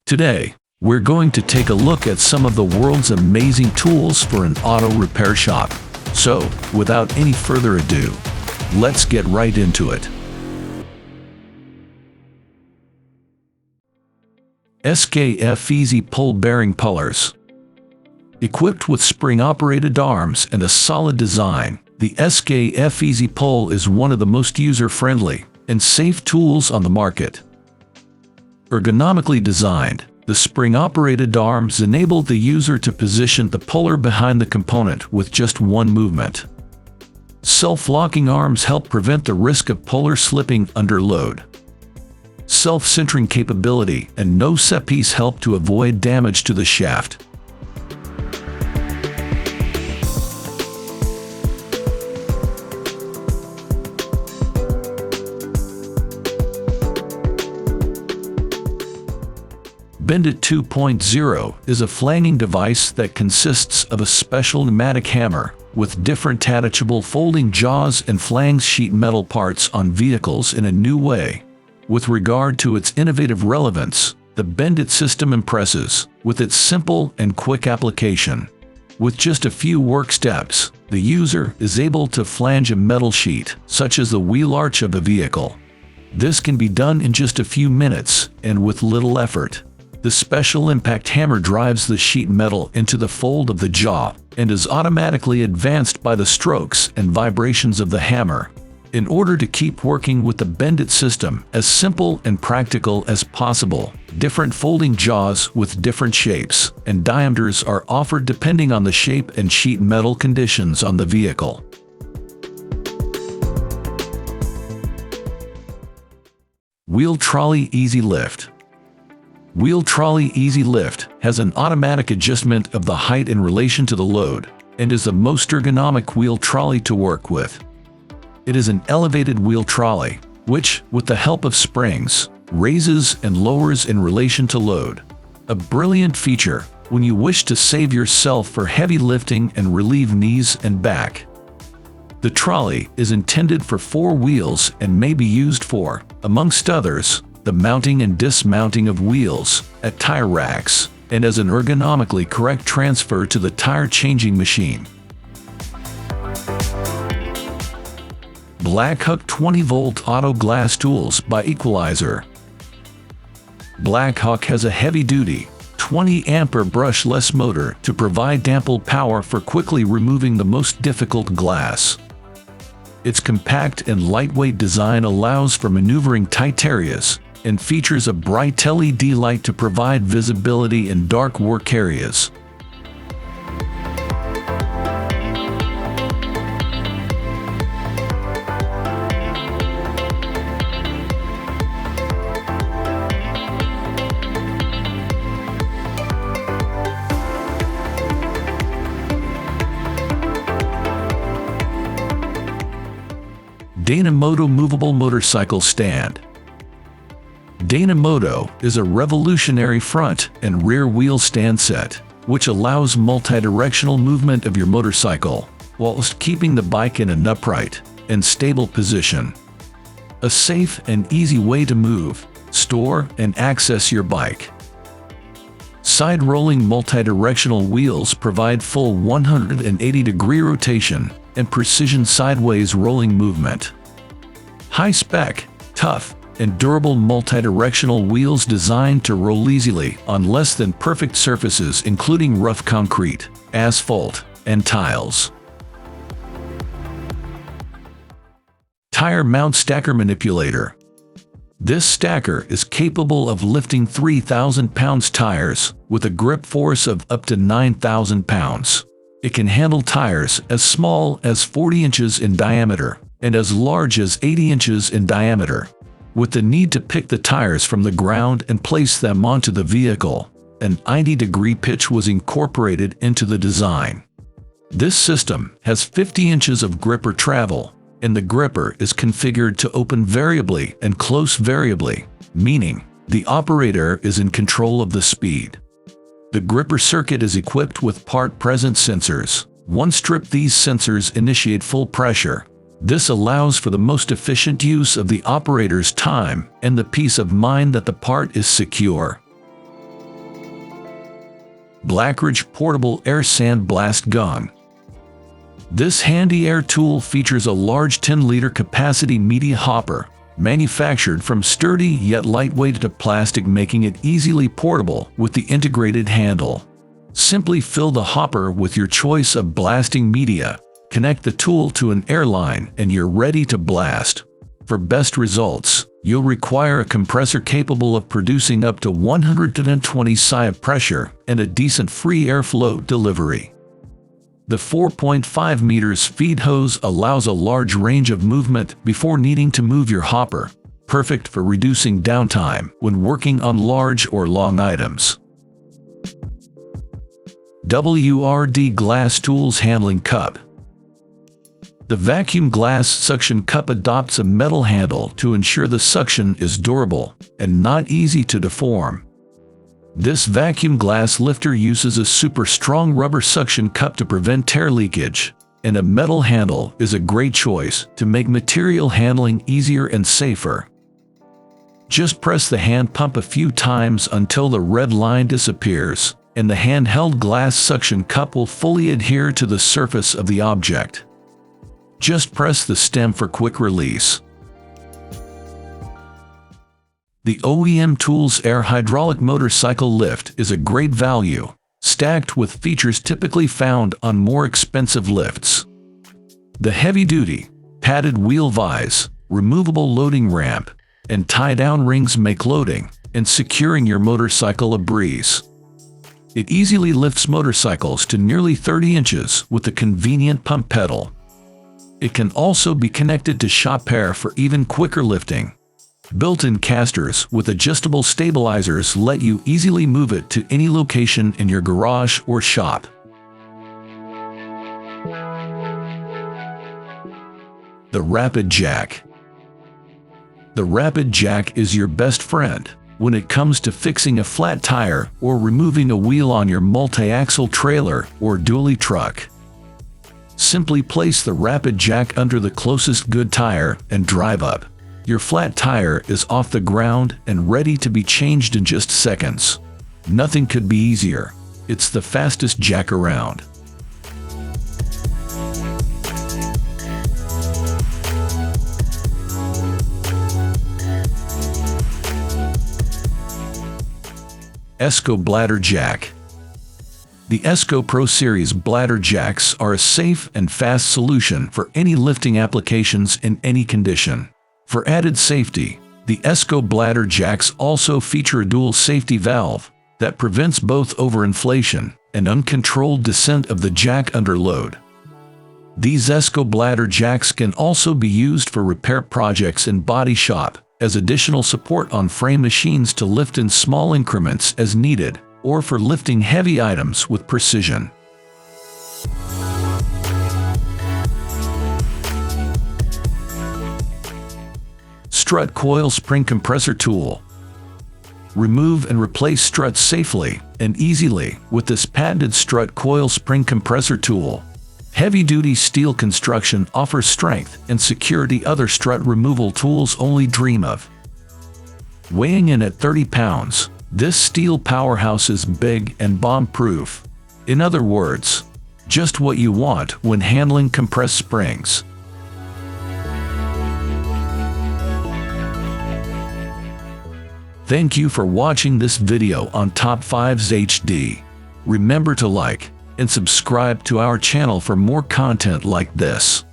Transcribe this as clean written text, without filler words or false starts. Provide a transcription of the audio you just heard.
Today, we're going to take a look at some of the world's amazing tools for an auto repair shop. So, without any further ado, let's get right into it. SKF EasyPull bearing pullers. Equipped with spring-operated arms and a solid design, the SKF EasyPull is one of the most user-friendly and safe tools on the market. Ergonomically designed, the spring-operated arms enable the user to position the puller behind the component with just one movement. Self-locking arms help prevent the risk of puller slipping under load. Self-centering capability and no set piece help to avoid damage to the shaft. Bendit 2.0 is a flanging device that consists of a special pneumatic hammer with different attachable folding jaws and flange sheet metal parts on vehicles in a new way. With regard to its innovative relevance, the Bendit system impresses with its simple and quick application. With just a few work steps, the user is able to flange a metal sheet, such as the wheel arch of a vehicle. This can be done in just a few minutes and with little effort. The special impact hammer drives the sheet metal into the fold of the jaw and is automatically advanced by the strokes and vibrations of the hammer. In order to keep working with the Bendit system as simple and practical as possible, different folding jaws with different shapes and diameters are offered depending on the shape and sheet metal conditions on the vehicle. Wheel Trolley Easy Lift. Wheel Trolley Easy Lift has an automatic adjustment of the height in relation to the load and is the most ergonomic wheel trolley to work with. It is an elevated wheel trolley, which, with the help of springs, raises and lowers in relation to load. A brilliant feature when you wish to save yourself for heavy lifting and relieve knees and back. The trolley is intended for 4 wheels and may be used for, amongst others, the mounting and dismounting of wheels at tire racks, and as an ergonomically correct transfer to the tire changing machine. Blackhook 20-volt auto glass tools by Equalizer. Blackhook has a heavy-duty, 20-ampere brushless motor to provide ample power for quickly removing the most difficult glass. Its compact and lightweight design allows for maneuvering tight areas and features a bright LED light to provide visibility in dark work areas. Dynamoto movable motorcycle stand. Dynamoto is a revolutionary front and rear wheel stand set, which allows multi-directional movement of your motorcycle, whilst keeping the bike in an upright and stable position. A safe and easy way to move, store, and access your bike. Side-rolling multi-directional wheels provide full 180-degree rotation and precision sideways rolling movement. High-spec, tough, and durable multi-directional wheels designed to roll easily on less than perfect surfaces including rough concrete, asphalt, and tiles. Tire mount stacker manipulator. This stacker is capable of lifting 3,000 pounds tires with a grip force of up to 9,000 pounds. It can handle tires as small as 40 inches in diameter and as large as 80 inches in diameter. With the need to pick the tires from the ground and place them onto the vehicle, an 90-degree pitch was incorporated into the design. This system has 50 inches of gripper travel, and the gripper is configured to open variably and close variably, meaning the operator is in control of the speed. The gripper circuit is equipped with part presence sensors. Once stripped, these sensors initiate full pressure. This allows for the most efficient use of the operator's time and the peace of mind that the part is secure. Blackridge Portable Air Sand Blast Gun. This handy air tool features a large 10-liter capacity media hopper, manufactured from sturdy yet lightweight plastic, making it easily portable with the integrated handle. Simply fill the hopper with your choice of blasting media, connect the tool to an air line, and you're ready to blast. For best results, you'll require a compressor capable of producing up to 120 psi of pressure and a decent free airflow delivery. The 4.5 meters feed hose allows a large range of movement before needing to move your hopper, perfect for reducing downtime when working on large or long items. WRD Glass Tools Handling Cup. The vacuum glass suction cup adopts a metal handle to ensure the suction is durable and not easy to deform. This vacuum glass lifter uses a super strong rubber suction cup to prevent tear leakage, and a metal handle is a great choice to make material handling easier and safer. Just press the hand pump a few times until the red line disappears, and the handheld glass suction cup will fully adhere to the surface of the object. Just press the stem for quick release. The OEMTOOLS Air Hydraulic Motorcycle Lift is a great value, stacked with features typically found on more expensive lifts. The heavy-duty, padded wheel vise, removable loading ramp, and tie-down rings make loading and securing your motorcycle a breeze. It easily lifts motorcycles to nearly 30 inches with a convenient pump pedal. It can also be connected to shop air for even quicker lifting. Built-in casters with adjustable stabilizers let you easily move it to any location in your garage or shop. The Rapid Jack. The Rapid Jack is your best friend when it comes to fixing a flat tire or removing a wheel on your multi-axle trailer or dually truck. Simply place the Rapid Jack under the closest good tire and drive up. Your flat tire is off the ground and ready to be changed in just seconds. Nothing could be easier. It's the fastest jack around. ESCO Bladder Jack. The ESCO Pro Series bladder jacks are a safe and fast solution for any lifting applications in any condition. For added safety, the ESCO bladder jacks also feature a dual safety valve that prevents both overinflation and uncontrolled descent of the jack under load. These ESCO bladder jacks can also be used for repair projects in body shop as additional support on frame machines to lift in small increments as needed, or for lifting heavy items with precision. Strut Coil Spring Compressor Tool. Remove and replace struts safely and easily with this patented Strut Coil Spring Compressor Tool. Heavy-duty steel construction offers strength and security other strut removal tools only dream of. Weighing in at 30 pounds, this steel powerhouse is big and bomb-proof. In other words, just what you want when handling compressed springs. Thank you for watching this video on Top 5s HD. Remember to like and subscribe to our channel for more content like this.